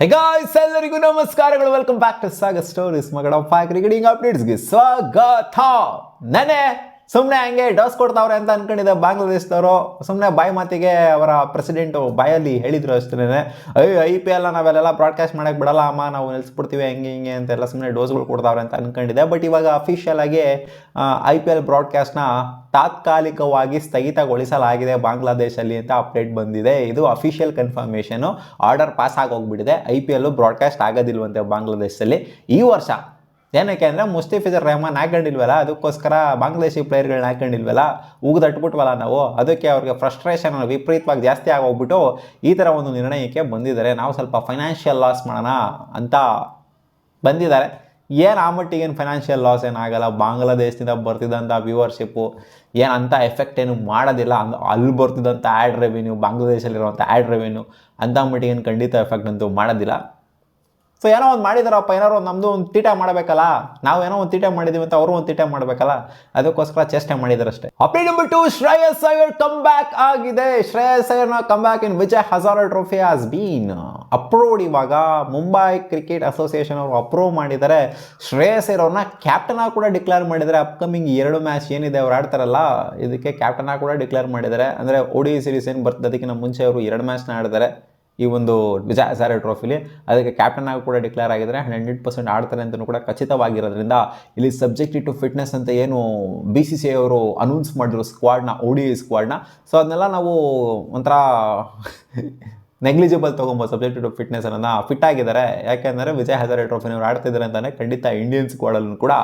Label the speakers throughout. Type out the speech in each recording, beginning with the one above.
Speaker 1: ಹೇ guys, ಎಲ್ಲರಿಗೂ ನಮಸ್ಕಾರಗಳು. Welcome back to Sagar stories. ಮಗಳ ಕ್ರಿಕೆಟಿಂಗ್ ಅಪ್ಡೇಟ್ಸ್ಗೆ ಸ್ವಾಗತ. ನೆನೆ ಸುಮ್ಮನೆ ಹಂಗೆ ಡೋಸ್ ಕೊಡ್ತಾವ್ರೆ ಅಂತ ಅನ್ಕೊಂಡಿದ್ದೆ ಬಾಂಗ್ಲಾದೇಶದವರು. ಸುಮ್ಮನೆ ಬಾಯಿ ಮಾತಿಗೆ ಅವರ ಪ್ರೆಸಿಡೆಂಟು ಬಾಯಲ್ಲಿ ಹೇಳಿದ್ರು ಅಷ್ಟೇ. IPL ನಾವೆಲ್ಲ ಬ್ರಾಡ್ಕಾಸ್ಟ್ ಮಾಡಕ್ಕೆ ಬಿಡಲ್ಲ ಅಮ್ಮ, ನಾವು ನಿಲ್ಲಿಸ್ಬಿಡ್ತೀವಿ ಹಂಗೆ ಹಿಂಗೆ ಅಂತೆಲ್ಲ ಸುಮ್ಮನೆ ಡೋಸ್ಗಳು ಕೊಡ್ತಾವ್ರೆ ಅಂತ ಅನ್ಕೊಂಡಿದ್ದೆ. ಬಟ್ ಇವಾಗ ಅಫಿಷಿಯಲ್ ಆಗಿ IPL ಬ್ರಾಡ್ಕಾಸ್ಟ್ನ ತಾತ್ಕಾಲಿಕವಾಗಿ ಸ್ಥಗಿತಗೊಳಿಸಲಾಗಿದೆ ಬಾಂಗ್ಲಾದೇಶಲ್ಲಿ ಅಂತ ಅಪ್ಡೇಟ್ ಬಂದಿದೆ. ಇದು ಅಫಿಷಿಯಲ್ ಕನ್ಫರ್ಮೇಷನು. ಆರ್ಡರ್ ಪಾಸ್ ಆಗೋಗ್ಬಿಟ್ಟಿದೆ. IPL ಬ್ರಾಡ್ಕಾಸ್ಟ್ ಆಗೋದಿಲ್ವಂತೆ ಬಾಂಗ್ಲಾದೇಶದಲ್ಲಿ ಈ ವರ್ಷ. ಏನಕ್ಕೆ ಅಂದರೆ ಮುಸ್ತಾಫಿಜುರ್ ರೆಹಮಾನ್ ಹಾಕೊಂಡಿಲ್ವಲ್ಲ, ಅದಕ್ಕೋಸ್ಕರ ಬಾಂಗ್ಲಾದೇಶಿ ಪ್ಲೇಯರ್ಗಳನ್ನ ಹಾಕೊಂಡಿಲ್ವಲ್ಲ, ಉಗಿದಟ್ಬಿಟ್ವಲ್ಲ ನಾವು. ಅದಕ್ಕೆ ಅವ್ರಿಗೆ ಫ್ರಸ್ಟ್ರೇಷನ್ ವಿಪರೀತವಾಗಿ ಜಾಸ್ತಿ ಆಗೋಗ್ಬಿಟ್ಟು ಈ ಥರ ಒಂದು ನಿರ್ಣಯಕ್ಕೆ ಬಂದಿದ್ದಾರೆ. ನಾವು ಸ್ವಲ್ಪ ಫೈನಾನ್ಷಿಯಲ್ ಲಾಸ್ ಮಾಡೋಣ ಅಂತ ಬಂದಿದ್ದಾರೆ. ಏನು ಆ ಮಟ್ಟಿಗೇನು ಫೈನಾನ್ಷಿಯಲ್ ಲಾಸ್ ಏನಾಗಲ್ಲ. ಬಾಂಗ್ಲಾದೇಶದಿಂದ ಬರ್ತಿದ್ದಂಥ ವ್ಯೂವರ್ಶಿಪ್ಪು ಏನು ಅಂಥ ಎಫೆಕ್ಟ್ ಏನು ಮಾಡೋದಿಲ್ಲ. ಅಲ್ಲಿ ಬರ್ತಿದ್ದಂಥ ಆ್ಯಡ್ ರೆವಿನ್ಯೂ, ಬಾಂಗ್ಲಾದೇಶಲ್ಲಿರುವಂಥ ಆ್ಯಡ್ ರೆವಿನ್ಯೂ ಅಂಥ ಮಟ್ಟಿಗೇನು ಖಂಡಿತ ಎಫೆಕ್ಟ್ ಅಂತೂ ಮಾಡೋದಿಲ್ಲ. ಸೊ ಏನೋ ಒಂದು ಮಾಡಿದಾರಪ್ಪ, ಏನಾರು ಒಂದು ನಮ್ಮದು ಒಂದು ತೀಟ ಮಾಡಬೇಕಲ್ಲ. ನಾವು ಏನೋ ಒಂದು ತೀಟ ಮಾಡಿದ್ದೀವಿ ಅಂತ ಅವರು ಒಂದು ತೀಟ ಮಾಡಬೇಕಲ್ಲ, ಅದಕ್ಕೋಸ್ಕರ ಚೇಷ್ಟೆ ಮಾಡಿದ್ದಾರೆ ಅಷ್ಟೇ. Update number 2, Shreyas Iyer come back ಆಗಿದೆ. ಶ್ರೇಯಸ್ ಅಯ್ಯರ್ನ come back in Vijay Hazare trophy has been approved. ಇವಾಗ ಮುಂಬೈ ಕ್ರಿಕೆಟ್ ಅಸೋಸಿಯೇಷನ್ ಅವರು ಅಪ್ರೂವ್ ಮಾಡಿದ್ದಾರೆ. ಶ್ರೇಯಸ್ ಅಯ್ಯರ್ ಅವ್ರನ್ನ ಕ್ಯಾಪ್ಟನ್ ಆಗಿ ಕೂಡ ಡಿಕ್ಲೇರ್ ಮಾಡಿದ್ದಾರೆ. ಅಪ್ಕಮಿಂಗ್ 2 ಮ್ಯಾಚ್ ಏನಿದೆ ಅವ್ರು ಆಡ್ತಾರಲ್ಲ, ಇದಕ್ಕೆ ಕ್ಯಾಪ್ಟನ್ ಆಗಿ ಕೂಡ ಡಿಕ್ಲೇರ್ ಮಾಡಿದ್ದಾರೆ. ಅಂದರೆ ODI ಸೀರೀಸ್ ಏನು ಬರ್ತದೆ ಅದಕ್ಕಿಂತ ಮುಂಚೆ ಅವರು 2 ಮ್ಯಾಚ್ನ ಆಡಿದ್ದಾರೆ ಈ ಒಂದು ವಿಜಯ್ ಹಜಾರೆ ಟ್ರೋಫಿಲಿ. ಅದಕ್ಕೆ ಕ್ಯಾಪ್ಟನ್ ಆಗಿ ಕೂಡ ಡಿಕ್ಲೇರ್ ಆಗಿದ್ದಾರೆ. 100% ಆಡ್ತಾರೆ ಅಂತಲೂ ಕೂಡ ಖಚಿತವಾಗಿರೋದ್ರಿಂದ ಇಲ್ಲಿ ಸಬ್ಜೆಕ್ಟಿವ್ ಟು ಫಿಟ್ನೆಸ್ ಅಂತ ಏನು BCCI ಅವರು ಅನೌನ್ಸ್ ಮಾಡಿದ್ರು ಸ್ಕ್ವಾಡ್ನ, ODI ಸ್ಕ್ವಾಡ್ನ. ಸೊ ಅದನ್ನೆಲ್ಲ ನಾವು ಒಂಥರ ನೆಗ್ಲಿಜಿಬಲ್ ತೊಗೊಬೋದು. ಸಬ್ಜೆಕ್ಟಿವ್ ಟು ಫಿಟ್ನೆಸ್ ಅನ್ನೋದನ್ನ ಫಿಟ್ ಆಗಿದ್ದಾರೆ. ಯಾಕೆಂದರೆ ವಿಜಯ್ ಹಜಾರೆ ಟ್ರೋಫಿನವ್ರು ಆಡ್ತಿದ್ದಾರೆ ಅಂತಲೇ ಖಂಡಿತ ಇಂಡಿಯನ್ ಸ್ಕ್ವಾಡಲ್ಲೂ ಕೂಡ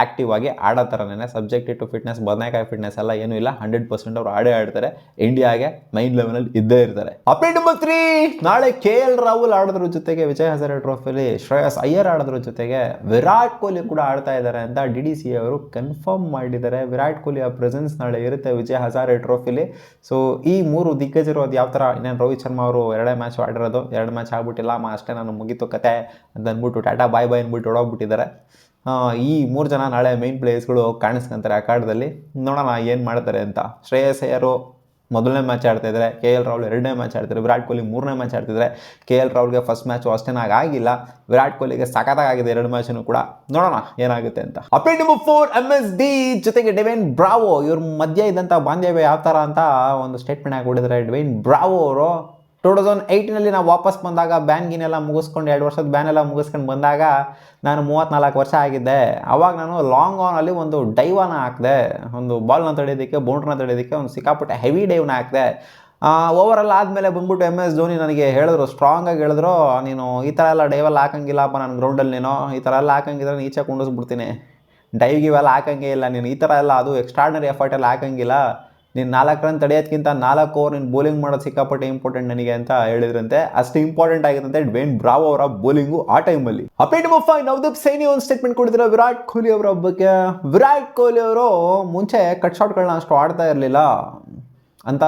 Speaker 1: ಆ್ಯಕ್ಟಿವ್ ಆಗಿ ಆಡೋ ಥರನೇ. ಸಬ್ಜೆಕ್ಟಿವ್ ಟು ಫಿಟ್ನೆಸ್, ಬದನೆಕಾಯಿ ಫಿಟ್ನೆಸ್ ಎಲ್ಲ ಏನೂ ಇಲ್ಲ. 100% ಅವರು ಆಡ್ತಾರೆ. ಇಂಡಿಯಾಗೆ ಮೈನ್ ಲೆವೆಲಲ್ಲಿ ಇದ್ದೇ ಇರ್ತಾರೆ. ಅಪ್ಡೇಟ್ ನಂಬರ್ 3, ನಾಳೆ KL ರಾಹುಲ್ ಆಡೋದ್ರ ಜೊತೆಗೆ ವಿಜಯ್ ಹಜಾರೆ ಟ್ರೋಫಿಲಿ ಶ್ರೇಯಸ್ ಅಯ್ಯರ್ ಆಡೋದ್ರ ಜೊತೆಗೆ ವಿರಾಟ್ ಕೊಹ್ಲಿ ಕೂಡ ಆಡ್ತಾ ಇದ್ದಾರೆ ಅಂತ DDCA ಅವರು ಕನ್ಫರ್ಮ್ ಮಾಡಿದ್ದಾರೆ. ವಿರಾಟ್ ಕೊಹ್ಲಿಯ ಪ್ರೆಸೆನ್ಸ್ ನಾಳೆ ಇರುತ್ತೆ ವಿಜಯ್ ಹಜಾರೆ ಟ್ರೋಫಿಲಿ. ಸೊ ಈ 3 ದಿಗ್ಗಜರು ಅದು ಯಾವ ಥರ, ಇನ್ನೇನು ರೋಹಿತ್ ಶರ್ಮಾ ಅವರು 2 ಮ್ಯಾಚ್ ಆಡಿರೋದು, 2 ಮ್ಯಾಚ್ ಆಗ್ಬಿಟ್ಟಿಲ್ಲ ಅಷ್ಟೇ, ನಾನು ಮುಗೀತು ಕತೆ ಅಂತ ಅಂದ್ಬಿಟ್ಟು ಟಾಟಾ ಬಾಯ್ ಅಂದ್ಬಿಟ್ಟು ಹೊಡೋಗ್ಬಿಟ್ಟಿದ್ದಾರೆ. ಈ 3 ಜನ ನಾಳೆ ಮೈನ್ ಪ್ಲೇಯರ್ಸ್ಗಳು ಕಾಣಿಸ್ಕೊಂತಾರೆ ಅಖಾಡದಲ್ಲಿ. ನೋಡೋಣ ಏನು ಮಾಡ್ತಾರೆ ಅಂತ. ಶ್ರೇಯಸ್ ಅಯ್ಯರು 1ನೇ ಮ್ಯಾಚ್ ಆಡ್ತಾಯಿದ್ದಾರೆ, KL ರಾಹುಲ್ 2ನೇ ಮ್ಯಾಚ್ ಆಡ್ತಿದ್ದಾರೆ, ವಿರಾಟ್ ಕೊಹ್ಲಿ 3ನೇ ಮ್ಯಾಚ್ ಆಡ್ತಿದ್ದಾರೆ. KL ರಾಹುಲ್ಗೆ ಫಸ್ಟ್ ಮ್ಯಾಚು ಅಷ್ಟೇನಾಗಿ ಆಗಿಲ್ಲ, ವಿರಾಟ್ ಕೊಹ್ಲಿಗೆ ಸಖತ್ತಾಗಿದೆ 2 ಮ್ಯಾಚನ್ನು ಕೂಡ. ನೋಡೋಣ ಏನಾಗುತ್ತೆ ಅಂತ. ಅಪ್ಡೇಟ್ ನಂಬರ್ 4, MSD ಜೊತೆಗೆ ಡೆವೇನ್ ಬ್ರಾವೋ ಇವ್ರ ಮಧ್ಯೆ ಇದ್ದಂಥ ಬಾಂಧವ್ಯ ಯಾವ ಥರ ಅಂತ ಒಂದು ಸ್ಟೇಟ್ಮೆಂಟ್ ಹಾಕಿಬಿಟ್ಟಿದ್ದಾರೆ ಡೆವೇನ್ ಬ್ರಾವೋ ಅವರು. 2018 ನಾವು ವಾಪಸ್ ಬಂದಾಗ ಬ್ಯಾನ್ಗಿನೆಲ್ಲ ಮುಗಿಸ್ಕೊಂಡು 2 ವರ್ಷದ ಬ್ಯಾನ್ ಎಲ್ಲ ಮುಗಿಸ್ಕೊಂಡು ಬಂದಾಗ ನಾನು 34 ವರ್ಷ ಆಗಿದ್ದೆ. ಆವಾಗ ನಾನು ಲಾಂಗ್ ಆನಲ್ಲಿ ಒಂದು ಡೈವನ್ನ ಹಾಕಿದೆ, ಒಂದು ಬಾಲ್ನ ತಡೆಯೋದಕ್ಕೆ, ಬೌಂಡ್ರನ್ನ ತಡೆಯೋದಕ್ಕೆ ಒಂದು ಸಿಕ್ಕಾಪಟ್ಟೆ ಹೆವಿ ಡೈವ್ನ ಹಾಕಿದೆ. ಓವರೆಲ್ಲ ಆದಮೇಲೆ ಬಂದ್ಬಿಟ್ಟು MS ಧೋನಿ ನನಗೆ ಹೇಳಿದ್ರು, ಸ್ಟ್ರಾಂಗಾಗಿ ಹೇಳಿದ್ರು, ನೀನು ಈ ಥರ ಎಲ್ಲ ಡೈವೆಲ್ಲ ಹಾಕಂಗಿಲ್ಲಪ್ಪ ನನ್ನ ಗ್ರೌಂಡಲ್ಲಿ, ನೀನು ಈ ಥರ ಎಲ್ಲ ಹಾಕಂಗಿದ್ರೆ ನೀನು ಈಚೆ ಕೊಂಡಿಸ್ಬಿಡ್ತೀನಿ, ಡೈವ್ ಗಿವೆಲ್ಲ ಹಾಕಂಗೇ ಇಲ್ಲ ನೀನು, ಈ ಥರ ಎಲ್ಲ ಅದು ಎಕ್ಸ್ಟ್ರಾರ್ಡಿನರಿ ಎಫರ್ಟೆಲ್ಲ ಹಾಕಂಗಿಲ್ಲ, ನೀನು 4 ರನ್ ತಡೆಯೋದಕ್ಕಿಂತ 4 ಓವರ್ ನೀನು ಬೌಲಿಂಗ್ ಮಾಡೋದು ಸಿಕ್ಕಾಪಟ್ಟೆ ಇಂಪಾರ್ಟೆಂಟ್ ನನಗೆ ಅಂತ ಹೇಳಿದ್ರಂತೆ. ಅಷ್ಟು ಇಂಪಾರ್ಟೆಂಟ್ ಆಗಿರುತ್ತೆ ಡೆವೇನ್ ಬ್ರಾವೋ ಅವರ ಬೌಲಿಂಗು ಆ ಟೈಮಲ್ಲಿ. ಅಪ್ಡೇಟ್ ನಂಬರ್ 5, ನವದೀಪ್ ಸೈನಿ ಒಂದು ಸ್ಟೇಟ್ಮೆಂಟ್ ಕೊಡ್ತಿರೋ ವಿರಾಟ್ ಕೊಹ್ಲಿ ಅವರ ಬಗ್ಗೆ. ವಿರಾಟ್ ಕೊಹ್ಲಿ ಅವರು ಮುಂಚೆ ಕಟ್ ಶಾಟ್ಗಳನ್ನ ಅಷ್ಟು ಆಡ್ತಾ ಇರಲಿಲ್ಲ ಅಂತ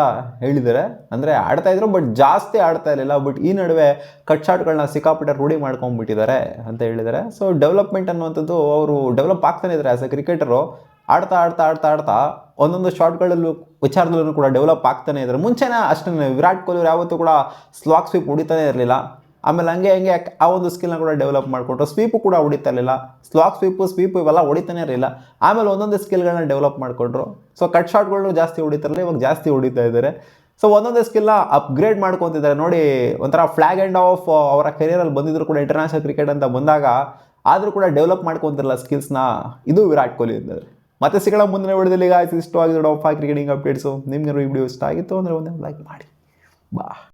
Speaker 1: ಹೇಳಿದ್ದಾರೆ. ಅಂದರೆ ಆಡ್ತಾಯಿದ್ರು ಬಟ್ ಜಾಸ್ತಿ ಆಡ್ತಾ ಇರಲಿಲ್ಲ. ಬಟ್ ಈ ನಡುವೆ ಕಟ್ ಶಾಟ್ಗಳನ್ನ ಸಿಕ್ಕಾಪಟ್ಟೆ ರೂಢಿ ಮಾಡ್ಕೊಂಡ್ಬಿಟ್ಟಿದ್ದಾರೆ ಅಂತ ಹೇಳಿದ್ದಾರೆ. ಸೊ ಡೆವಲಪ್ಮೆಂಟ್ ಅನ್ನುವಂಥದ್ದು ಅವರು ಡೆವಲಪ್ ಆಗ್ತಾನೆ ಇದ್ದಾರೆ ಆ್ಯಸ್ ಎ ಕ್ರಿಕೆಟರು. ಆಡ್ತಾ ಒಂದೊಂದು ಶಾಟ್ಗಳಲ್ಲೂ ವಿಚಾರದಲ್ಲೂ ಕೂಡ ಡೆವಲಪ್ ಆಗ್ತಾನೆ ಇದ್ದಾರೆ. ಮುಂಚೆನೇ ಅಷ್ಟೇ ವಿರಾಟ್ ಕೊಹ್ಲಿ ಅವರು ಯಾವತ್ತೂ ಕೂಡ ಸ್ಲಾಗ್ ಸ್ವೀಪ್ ಹೊಡಿತಾನೆ ಇರಲಿಲ್ಲ. ಆಮೇಲೆ ಹಂಗೆ ಆ ಒಂದು ಸ್ಕಿಲ್ನ ಕೂಡ ಡೆವಲಪ್ ಮಾಡಿಕೊಂಡ್ರು. ಸ್ವೀಪು ಕೂಡ ಹೊಡಿತಾ ಇರಲಿಲ್ಲ, ಸ್ಲಾಗ್ ಸ್ವೀಪು ಇವೆಲ್ಲ ಹೊಡಿತಾನೆ ಇರಲಿಲ್ಲ. ಆಮೇಲೆ ಒಂದೊಂದು ಸ್ಕಿಲ್ಗಳನ್ನ ಡೆವಲಪ್ ಮಾಡಿಕೊಂಡ್ರು. ಸೊ ಕಟ್ ಶಾಟ್ಗಳು ಜಾಸ್ತಿ ಹೊಡಿತಾರಲ್ಲ, ಇವಾಗ ಜಾಸ್ತಿ ಹೊಡಿತಾ ಇದ್ದಾರೆ. ಸೊ ಒಂದೊಂದೇ ಸ್ಕಿಲ್ನ ಅಪ್ಗ್ರೇಡ್ ಮಾಡ್ಕೊತಿದ್ದಾರೆ. ನೋಡಿ, ಒಂಥರ ಫ್ಲಾಗ್ ಆ್ಯಂಡ್ ಆಫ್ ಅವರ ಕೆರಿಯರಲ್ಲಿ ಬಂದಿದ್ರು ಕೂಡ ಇಂಟರ್ನ್ಯಾಷನಲ್ ಕ್ರಿಕೆಟ್ ಅಂತ ಬಂದಾಗ, ಆದರೂ ಕೂಡ ಡೆವಲಪ್ ಮಾಡ್ಕೊತಿರಲ್ಲ ಸ್ಕಿಲ್ಸ್ನ. ಇದು ವಿರಾಟ್ ಕೊಹ್ಲಿ ಇದ್ದಾರೆ. ಮತ್ತೆ ಸಿಗೋಣ ಮುಂದಿನ ವಿಡಿಯೋದಲ್ಲಿ. ಇಷ್ಟವಾಗಿದ್ದು ಕ್ರಿಕೆಟಿಂಗ್ ಅಪ್ಡೇಟ್ಸು. ನಿಮ್ಗೆ ಈ ವಿಡಿಯೋ ಇಷ್ಟ ಆಗಿತ್ತು ಅಂದರೆ ಒಂದೇ ಲೈಕ್ ಮಾಡಿ. ಬಾ.